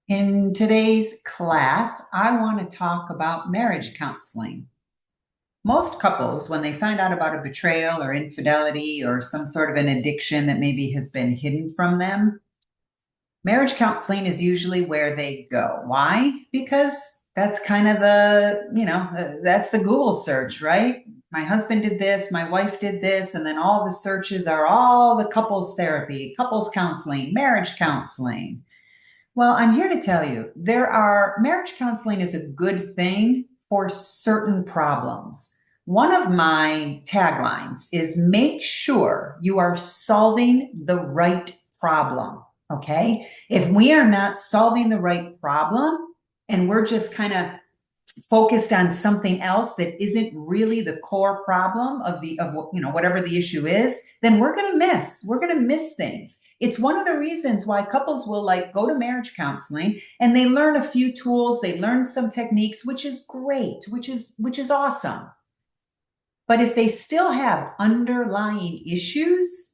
In today's class, I want to talk about marriage counseling. Most couples, when they find out about a betrayal or infidelity or some sort of an addiction that maybe has been hidden from them, marriage counseling is usually where they go. Why? Because that's kind of that's the Google search, right? My husband did this, my wife did this, and then all the searches are all the couples therapy, couples counseling, marriage counseling. Well, I'm here to tell you marriage counseling is a good thing for certain problems. One of my taglines is make sure you are solving the right problem. Okay. If we are not solving the right problem and we're just kind of focused on something else that isn't really the core problem of whatever the issue is, then we're going to miss things. It's one of the reasons why couples will like go to marriage counseling and they learn a few tools, they learn some techniques, which is great, which is awesome. But if they still have underlying issues,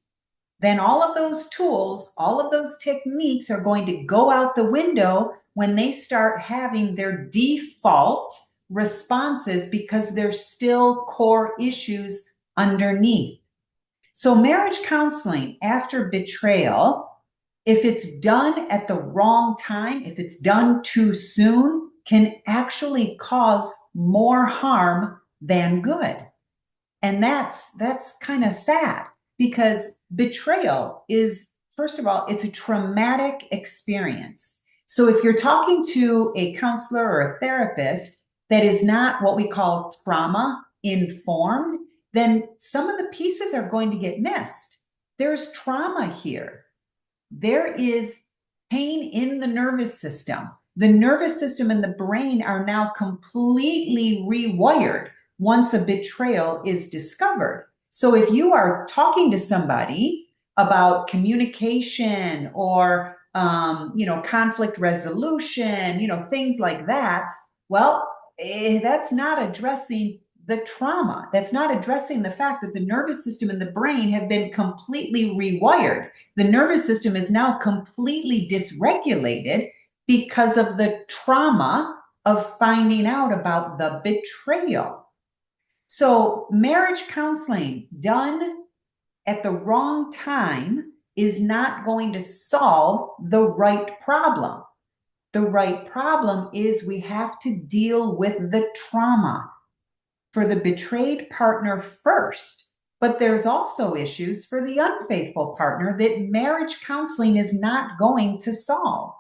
then all of those tools, all of those techniques are going to go out the window when they start having their default responses because there's still core issues underneath. So, marriage counseling after betrayal, if it's done at the wrong time, if it's done too soon, can actually cause more harm than good. And that's kind of sad because betrayal is, first of all, it's a traumatic experience. So if you're talking to a counselor or a therapist that is not what we call trauma informed, then some of the pieces are going to get missed. There's trauma here. There is pain in the nervous system. The nervous system and the brain are now completely rewired once a betrayal is discovered. So if you are talking to somebody about communication or conflict resolution, things like that, well, that's not addressing the trauma. That's not addressing the fact that the nervous system and the brain have been completely rewired. The nervous system is now completely dysregulated because of the trauma of finding out about the betrayal. So, marriage counseling done at the wrong time is not going to solve the right problem. The right problem is we have to deal with the trauma for the betrayed partner first. But there's also issues for the unfaithful partner that marriage counseling is not going to solve.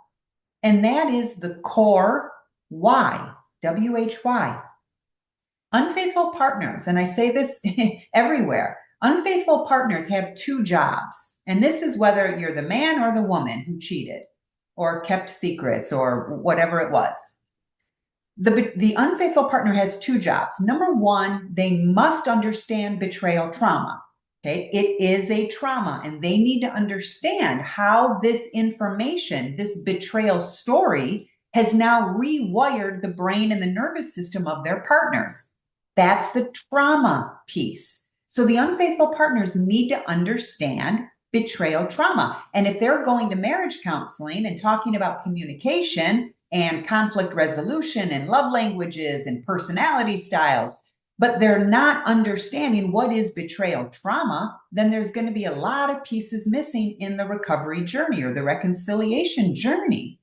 And that is the core why, WHY. Unfaithful partners, and I say this everywhere, unfaithful partners have two jobs. And this is whether you're the man or the woman who cheated or kept secrets or whatever it was. The unfaithful partner has two jobs. Number one, they must understand betrayal trauma. Okay, it is a trauma, and they need to understand how this information, this betrayal story, has now rewired the brain and the nervous system of their partners. That's the trauma piece. So the unfaithful partners need to understand betrayal trauma. And if they're going to marriage counseling and talking about communication and conflict resolution and love languages and personality styles, but they're not understanding what is betrayal trauma, then there's going to be a lot of pieces missing in the recovery journey or the reconciliation journey.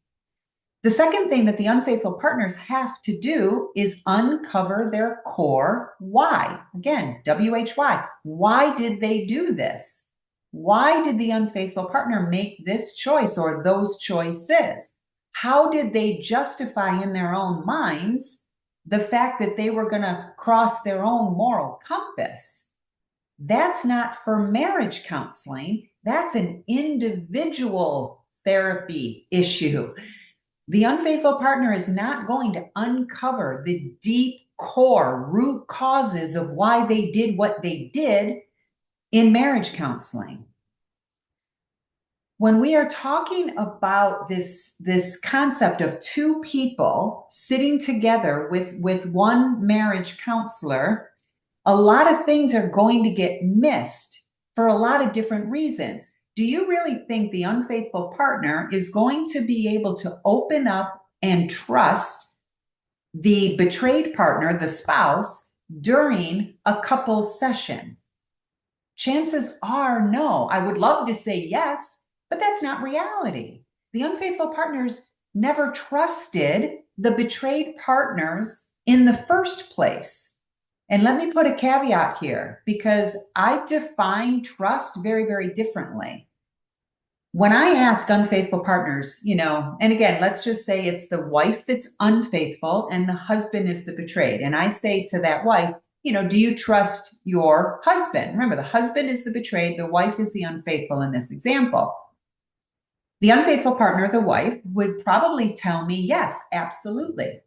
The second thing that the unfaithful partners have to do is uncover their core why. Again, WHY. Why did they do this? Why did the unfaithful partner make this choice or those choices? How did they justify in their own minds the fact that they were going to cross their own moral compass? That's not for marriage counseling. That's an individual therapy issue. The unfaithful partner is not going to uncover the deep core root causes of why they did what they did in marriage counseling. When we are talking about this concept of two people sitting together with one marriage counselor, a lot of things are going to get missed for a lot of different reasons. do you really think the unfaithful partner is going to be able to open up and trust the betrayed partner, the spouse, during a couple's session? Chances are no. I would love to say yes, but that's not reality. The unfaithful partners never trusted the betrayed partners in the first place. And let me put a caveat here because I define trust very, very differently. When I ask unfaithful partners, and again, let's just say it's the wife that's unfaithful and the husband is the betrayed. And I say to that wife, do you trust your husband? Remember, the husband is the betrayed, the wife is the unfaithful in this example. The unfaithful partner, the wife, would probably tell me, yes, absolutely.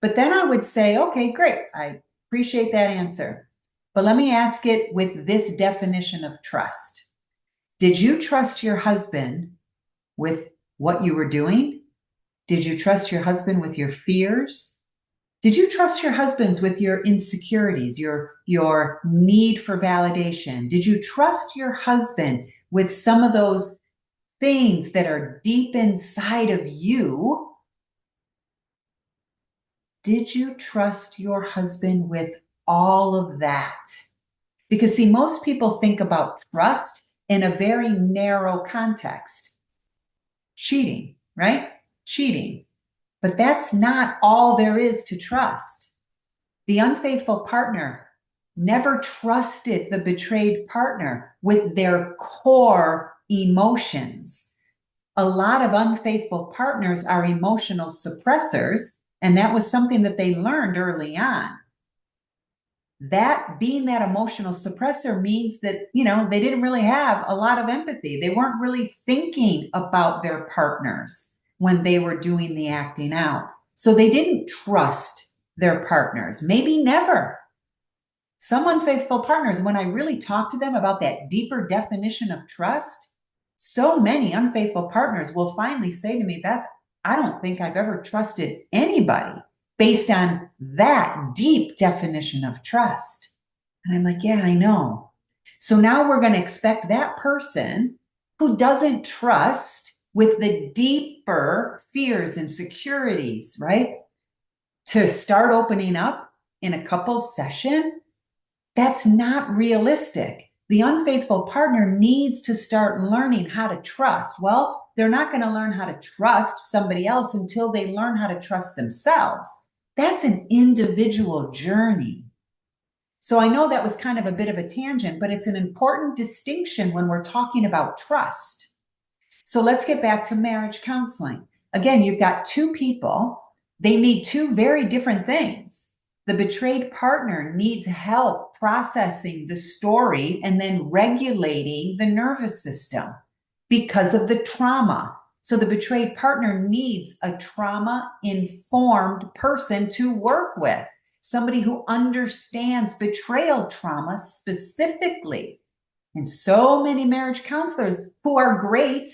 But then I would say, okay, great. I appreciate that answer. But let me ask it with this definition of trust. Did you trust your husband with what you were doing? Did you trust your husband with your fears? Did you trust your husbands with your insecurities, your need for validation? Did you trust your husband with some of those things that are deep inside of you? Did you trust your husband with all of that? Because see, most people think about trust in a very narrow context. Cheating, right? Cheating. But that's not all there is to trust. The unfaithful partner never trusted the betrayed partner with their core emotions. A lot of unfaithful partners are emotional suppressors, and that was something that they learned early on. That being that emotional suppressor means that, they didn't really have a lot of empathy. They weren't really thinking about their partners when they were doing the acting out. So they didn't trust their partners, maybe never. Some unfaithful partners, when I really talk to them about that deeper definition of trust, so many unfaithful partners will finally say to me, Beth, I don't think I've ever trusted anybody based on that deep definition of trust. And I'm like, yeah, I know. So now we're going to expect that person who doesn't trust with the deeper fears and insecurities, right, to start opening up in a couple's session. That's not realistic. The unfaithful partner needs to start learning how to trust. Well, they're not going to learn how to trust somebody else until they learn how to trust themselves. That's an individual journey. So I know that was kind of a bit of a tangent, but it's an important distinction when we're talking about trust. So let's get back to marriage counseling. Again, you've got two people. They need two very different things. The betrayed partner needs help processing the story and then regulating the nervous system because of the trauma. So the betrayed partner needs a trauma-informed person to work with, somebody who understands betrayal trauma specifically. And so many marriage counselors who are great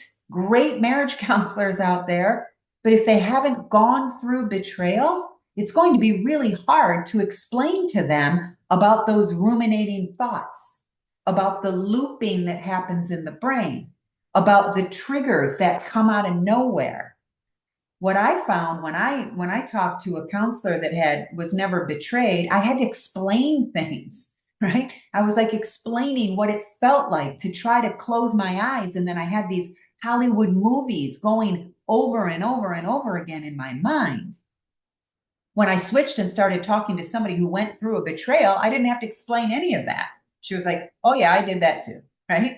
marriage counselors out there, but if they haven't gone through betrayal, it's going to be really hard to explain to them about those ruminating thoughts, about the looping that happens in the brain, about the triggers that come out of nowhere. What I found when I talked to a counselor that was never betrayed, I had to explain things, right? I was like explaining what it felt like to try to close my eyes. And then I had these Hollywood movies going over and over and over again in my mind. When I switched and started talking to somebody who went through a betrayal, I didn't have to explain any of that. She was like, oh yeah, I did that too, right?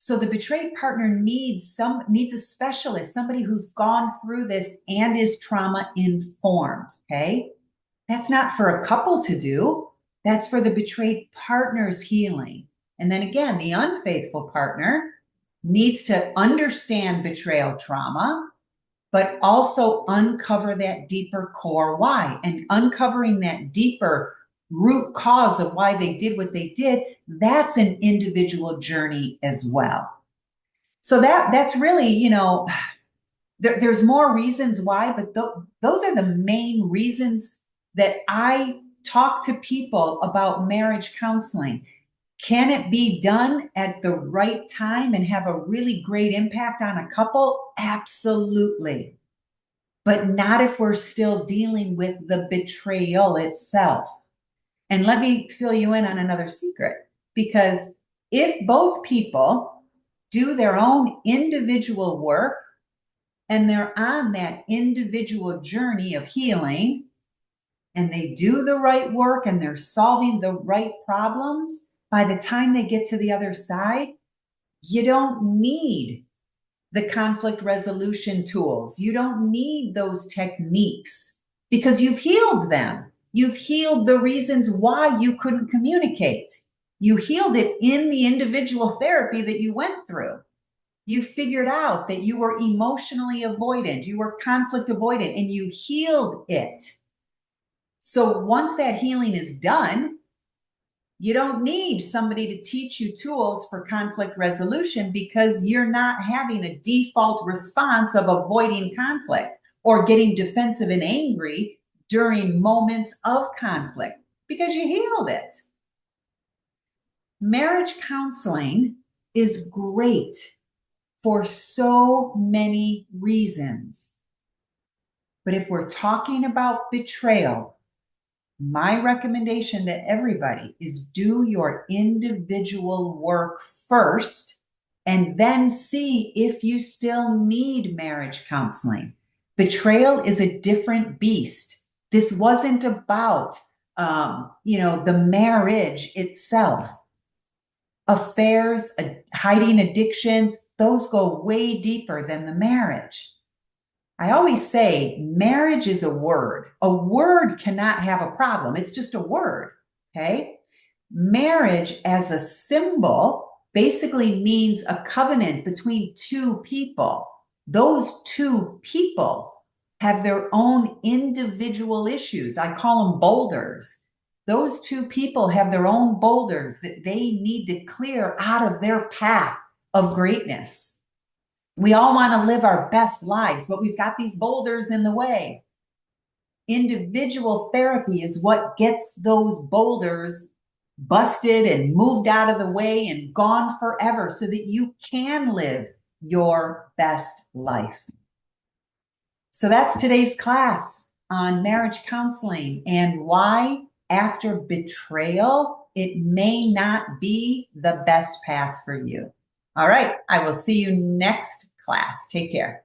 So the betrayed partner needs a specialist, somebody who's gone through this and is trauma informed, okay? That's not for a couple to do. That's for the betrayed partner's healing. And then again, the unfaithful partner needs to understand betrayal trauma, but also uncover that deeper core why. And uncovering that deeper root cause of why they did what they did, that's an individual journey as well. So that's really, there's more reasons why, but those are the main reasons that I talk to people about marriage counseling. Can it be done at the right time and have a really great impact on a couple? Absolutely. But not if we're still dealing with the betrayal itself. And let me fill you in on another secret, because if both people do their own individual work and they're on that individual journey of healing and they do the right work and they're solving the right problems, by the time they get to the other side, you don't need the conflict resolution tools. You don't need those techniques because you've healed them. You've healed the reasons why you couldn't communicate. You healed it in the individual therapy that you went through. You figured out that you were emotionally avoidant, you were conflict avoidant, and you healed it. So once that healing is done, you don't need somebody to teach you tools for conflict resolution because you're not having a default response of avoiding conflict or getting defensive and angry during moments of conflict because you healed it. Marriage counseling is great for so many reasons. But if we're talking about betrayal, my recommendation to everybody is do your individual work first and then see if you still need marriage counseling. Betrayal is a different beast. This wasn't about, the marriage itself. Affairs, hiding addictions, those go way deeper than the marriage. I always say marriage is a word. A word cannot have a problem. It's just a word. Okay. Marriage as a symbol basically means a covenant between two people. Those two people have their own individual issues. I call them boulders. Those two people have their own boulders that they need to clear out of their path of greatness. We all want to live our best lives, but we've got these boulders in the way. Individual therapy is what gets those boulders busted and moved out of the way and gone forever so that you can live your best life. So that's today's class on marriage counseling and why after betrayal, it may not be the best path for you. All right, I will see you next class. Take care.